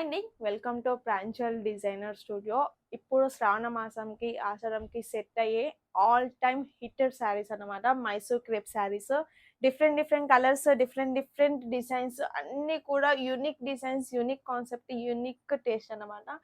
అండి welcome to Pranjal designer studio. ఇప్పుడు శ్రావణ మాసంకి ఆషాఢంకి set అయ్యే ఆల్ టైమ్ హిట్టెడ్ శారీస్ అన్నమాట. Mysore crepe saris, different different colours, different different designs, అన్నీ కూడా unique designs, unique concept, unique taste అన్నమాట.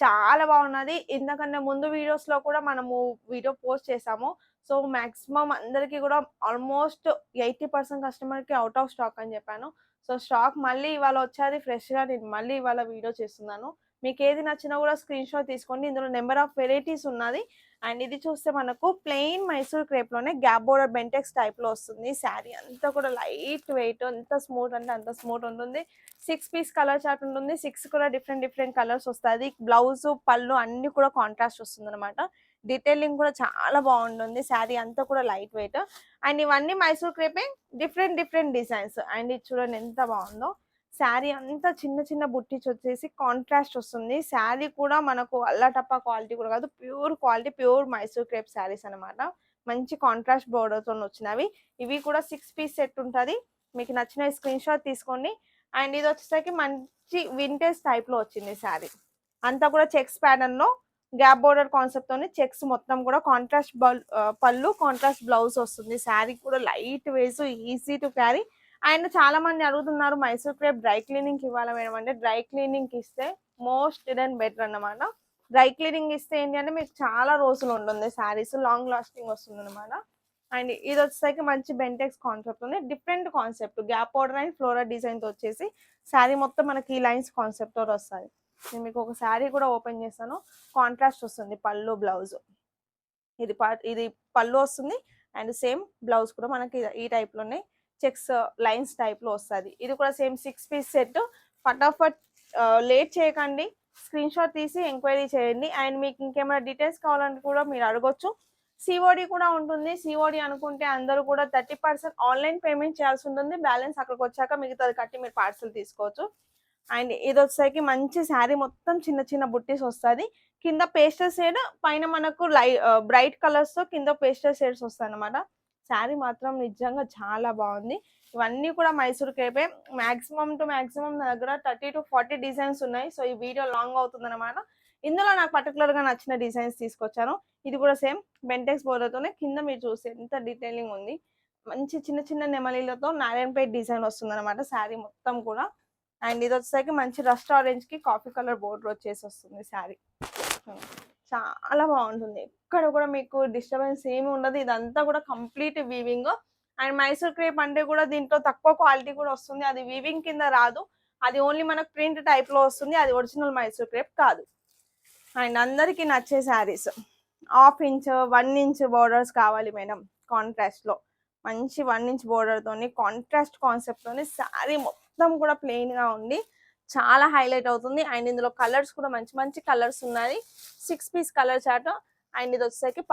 చాలా బాగున్నది. ఇంతకన్నా ముందు వీడియోస్లో కూడా మనము వీడియో పోస్ట్ చేసాము. సో మ్యాక్సిమం అందరికీ కూడా ఆల్మోస్ట్ 80% కస్టమర్కి అవుట్ ఆఫ్ స్టాక్ అని చెప్పాను. సో స్టాక్ మళ్ళీ ఇవాళ వచ్చేది ఫ్రెష్‌గా, నేను మళ్ళీ ఇవాళ వీడియో చేస్తున్నాను. మీకేది నచ్చినా కూడా స్క్రీన్ షాట్ తీసుకోండి. ఇందులో నెంబర్ ఆఫ్ వెరైటీస్ ఉన్నది. అండ్ ఇది చూస్తే మనకు ప్లెయిన్ మైసూర్ క్రేప్‌లోనే గ్యాప్ బోర్డర్ బెంటెక్స్ టైప్‌లో వస్తుంది. శారీ అంతా కూడా లైట్ వెయిట్, ఎంత స్మూత్ అంటే అంత స్మూత్ ఉంటుంది. 6 పీస్ కలర్ చార్ట్ ఉంటుంది. 6 కూడా డిఫరెంట్ డిఫరెంట్ కలర్స్ వస్తాది. బ్లౌజ్, పళ్ళు అన్నీ కూడా కాంట్రాస్ట్ వస్తుందన్నమాట. డీటెయిలింగ్ కూడా చాలా బాగుంటుంది. శారీ అంతా కూడా లైట్ వెయిట్. అండ్ ఇవన్నీ మైసూర్ క్రేపే, డిఫరెంట్ డిఫరెంట్ డిజైన్స్. అండ్ ఇది చూడండి ఎంత బాగుందో. శారీ అంతా చిన్న చిన్న బుట్టిస్ వచ్చేసి కాంట్రాస్ట్ వస్తుంది. శారీ కూడా మనకు అల్లాటప్ప క్వాలిటీ కూడా కాదు, pure quality, pure Mysore crepe saris అనమాట. మంచి కాంట్రాస్ట్ బోర్డర్తో వచ్చినవి. ఇవి కూడా 6 పీస్ సెట్ ఉంటుంది. మీకు నచ్చిన స్క్రీన్ షాట్ తీసుకోండి. అండ్ ఇది వచ్చేసరికి మంచి వింటేజ్ టైప్లో వచ్చింది శారీ. అంతా కూడా చెక్స్ ప్యాటర్న్లో గ్యాప్ బోర్డర్ కాన్సెప్ట్ తోని చెక్స్ మొత్తం కూడా కాంట్రాస్ట్ పళ్ళు, కాంట్రాస్ట్ బ్లౌజ్ వస్తుంది. శారీ కూడా light weight, easy to carry. And చాలా మంది అడుగుతున్నారు మైసూర్ క్రేప్ డ్రై క్లీనింగ్ ఇవ్వాలి మేడం అంటే, డ్రై క్లీనింగ్ ఇస్తే మోస్ట్ దెన్ బెటర్ అన్నమాట. డ్రై క్లీనింగ్ ఇస్తే ఏంటి అంటే మీకు చాలా రోజులు ఉంటుంది, శారీస్ లాంగ్ లాస్టింగ్ వస్తుంది అనమాట. అండ్ ఇది వచ్చేసరికి మంచి బెంటెక్స్ కాన్సెప్ట్ ఉంది. Different concept gap border and floral డిజైన్తో వచ్చేసి శారీ మొత్తం మనకి ఈ లైన్స్ కాన్సెప్ట్ తో వస్తుంది. నేను మీకు ఒక శారీ కూడా ఓపెన్ చేస్తాను. కాంట్రాస్ట్ వస్తుంది పళ్ళు, బ్లౌజ్. ఇది పళ్ళు వస్తుంది. అండ్ సేమ్ బ్లౌజ్ కూడా మనకి ఈ టైప్లోనే చెక్స్ లైన్స్ టైప్లో వస్తుంది. ఇది కూడా సేమ్ 6 పీస్ సెట్. ఫటాఫట్ లేట్ చేయకండి, స్క్రీన్ షాట్ తీసి ఎంక్వైరీ చేయండి. అండ్ మీకు ఇంకేమైనా డీటెయిల్స్ కావాలంటే కూడా మీరు అడగొచ్చు. సిఓడి కూడా ఉంటుంది. సిఓడి అనుకుంటే అందరూ కూడా 30% ఆన్లైన్ పేమెంట్ చేయాల్సి ఉంటుంది. బ్యాలెన్స్ అక్కడికి వచ్చాక మిగతాది కట్టి మీరు పార్సల్ తీసుకోవచ్చు. అండ్ ఇది వచ్చేసరికి మంచి శారీ మొత్తం చిన్న చిన్న బుట్టీస్ వస్తుంది. కింద పేస్టల్ షేడ్, పైన మనకు బ్రైట్ కలర్స్ తో కింద పేస్టల్ షేడ్స్ వస్తాయి అనమాట. శారీ మాత్రం నిజంగా చాలా బాగుంది. ఇవన్నీ కూడా మైసూర్ క్రేపే. మాక్సిమం టు మాక్సిమం నా దగ్గర 30 to 40 డిజైన్స్ ఉన్నాయి. సో ఈ వీడియో లాంగ్ అవుతుంది అనమాట. ఇందులో నాకు పర్టికులర్ గా నచ్చిన డిజైన్స్ తీసుకొచ్చాను. ఇది కూడా సేమ్ బెంటెక్స్ బోర్డర్తోనే కింద మీరు చూసి ఎంత డీటెయిలింగ్ ఉంది. మంచి చిన్న చిన్న నెమలీలతో నారాయణపేట్ డిజైన్ వస్తుంది అనమాట శారీ మొత్తం కూడా. అండ్ ఇది వచ్చేసరికి మంచి రస్ట్ ఆరెంజ్ కి కాఫీ కలర్ బోర్డర్ వచ్చేసి వస్తుంది శారీ. చాలా బాగుంటుంది. ఎక్కడ కూడా మీకు డిస్టర్బెన్స్ ఏమి ఉండదు. ఇదంతా కూడా complete weaving. And Mysore crepe అంటే కూడా దీంట్లో తక్కువ క్వాలిటీ కూడా వస్తుంది. అది వీవింగ్ కింద రాదు, అది ఓన్లీ మనకు ప్రింట్ టైప్ లో వస్తుంది. అది ఒరిజినల్ మైసూర్ క్రేప్ కాదు. అండ్ అందరికి నచ్చే శారీస్. 1/2 ఇంచ్ 1 ఇంచ్ బోర్డర్స్ కావాలి మేడం కాంట్రాస్ట్ లో. మంచి 1 ఇంచ్ బోర్డర్ తోని కాంట్రాస్ట్ కాన్సెప్ట్ తోని శారీ మొత్తం కూడా ప్లెయిన్ గా ఉండి చాలా హైలైట్ అవుతుంది. అండ్ ఇందులో కలర్స్ కూడా మంచి మంచి కలర్స్ ఉన్నాయి. 6 పీస్ కలర్ చార్ట్. అండ్ ఇది వచ్చేసరికి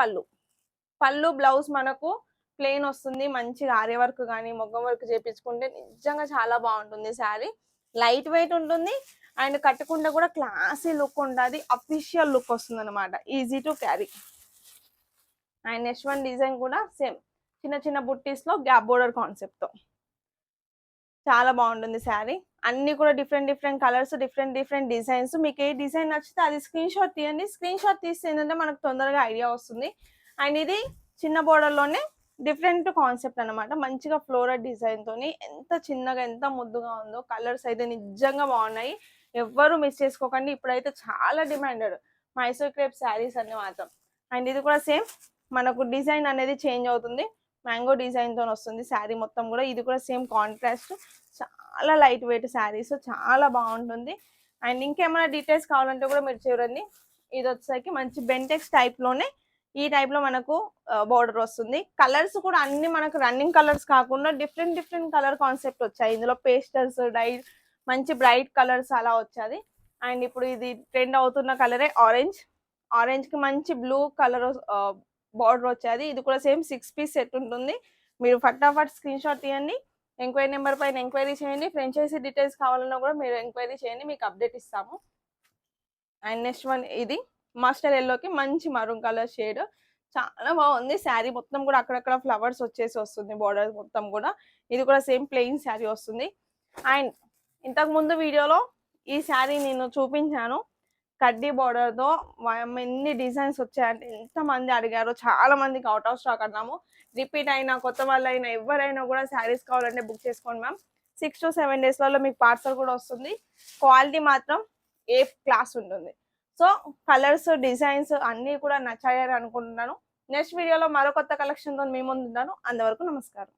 పళ్ళు బ్లౌజ్ మనకు ప్లెయిన్ వస్తుంది. మంచిగా ఆర్య వర్క్ కానీ మొగ్గం వర్క్ చేపించుకుంటే నిజంగా చాలా బాగుంటుంది శారీ. లైట్ వెయిట్ ఉంటుంది. అండ్ కట్టుకుంటే కూడా క్లాసీ లుక్ ఉంటుంది, అఫీషియల్ లుక్ వస్తుంది అనమాట. Easy to carry. And next one design కూడా సేమ్ చిన్న చిన్న బుట్టీస్ లో గ్యాప్ బోర్డర్ కాన్సెప్ట్ తో చాలా బాగుంటుంది శారీ. అన్ని కూడా different different colours, different different designs. మీకు ఏ డిజైన్ నచ్చితే అది స్క్రీన్ షాట్ తీయండి. స్క్రీన్ షాట్ తీస్తే ఏంటంటే మనకు తొందరగా ఐడియా వస్తుంది. అండ్ ఇది చిన్న బోర్డర్లోనే డిఫరెంట్ కాన్సెప్ట్ అనమాట. మంచిగా ఫ్లోరల్ డిజైన్ తోని ఎంత చిన్నగా ఎంత ముద్దుగా ఉందో. కలర్స్ అయితే నిజంగా బాగున్నాయి. ఎవ్వరు మిస్ చేసుకోకండి. ఇప్పుడైతే చాలా డిమాండెడ్ మైసూర్ క్రేప్ శారీస్ అన్ని మాత్రం. అండ్ ఇది కూడా సేమ్ మనకు డిజైన్ అనేది చేంజ్ అవుతుంది. మ్యాంగో డిజైన్ తో వస్తుంది శారీ మొత్తం కూడా. ఇది కూడా సేమ్ కాంట్రాస్ట్, చాలా లైట్ వెయిట్ శారీస్, చాలా బాగుంటుంది. అండ్ ఇంకేమైనా డీటెయిల్స్ కావాలంటే కూడా మీరు చూడండి. ఇది వచ్చేసరికి మంచి బెంటెక్స్ టైప్ లోనే ఈ టైప్ లో మనకు బోర్డర్ వస్తుంది. కలర్స్ కూడా అన్ని మనకు రన్నింగ్ కలర్స్ కాకుండా డిఫరెంట్ డిఫరెంట్ కలర్ కాన్సెప్ట్ వచ్చాయి. ఇందులో పేస్టల్స్, మంచి బ్రైట్ కలర్స్ అలా వచ్చాది. అండ్ ఇప్పుడు ఇది ట్రెండ్ అవుతున్న కలరే ఆరెంజ్ కి మంచి బ్లూ కలర్ బార్డర్ వచ్చేది. ఇది కూడా సేమ్ 6 పీస్ సెట్ ఉంటుంది. మీరు ఫటాఫట్ స్క్రీన్ షాట్ తీయండి. ఎంక్వైరీ నెంబర్ పైన ఎంక్వైరీ చేయండి. ఫ్రాంచైజీ డీటెయిల్స్ కావాలన్నా కూడా మీరు ఎంక్వైరీ చేయండి, మీకు అప్డేట్ ఇస్తాము. అండ్ నెక్స్ట్ వన్ ఇది మస్టర్డ్ ఎల్లోకి మంచి మరూన్ కలర్ షేడ్. చాలా బాగుంది. శారీ మొత్తం కూడా అక్కడక్కడ ఫ్లవర్స్ వచ్చేసి వస్తుంది బోర్డర్ మొత్తం కూడా. ఇది కూడా సేమ్ ప్లెయిన్ శారీ వస్తుంది. అండ్ ఇంతకు ముందు వీడియోలో ఈ శారీ నేను చూపించాను కడ్డీ బార్డర్తో. ఎన్ని డిజైన్స్ వచ్చాయంటే ఎంతమంది అడిగారు, చాలా మందికి అవుట్ ఆఫ్ స్టాక్ అన్నాము. రిపీట్ అయినా కొత్త వాళ్ళు అయినా ఎవరైనా కూడా శారీస్ కావాలంటే బుక్ చేసుకోండి మ్యామ్. 6 to 7 డేస్లలో మీకు పార్సల్ కూడా వస్తుంది. క్వాలిటీ మాత్రం ఏ క్లాస్ ఉంటుంది. సో కలర్స్ డిజైన్స్ అన్నీ కూడా నచ్చాయని అనుకుంటున్నాను. నెక్స్ట్ వీడియోలో మరో కొత్త కలెక్షన్తో మీ ముందు ఉంటాను. అంతవరకు నమస్కారం.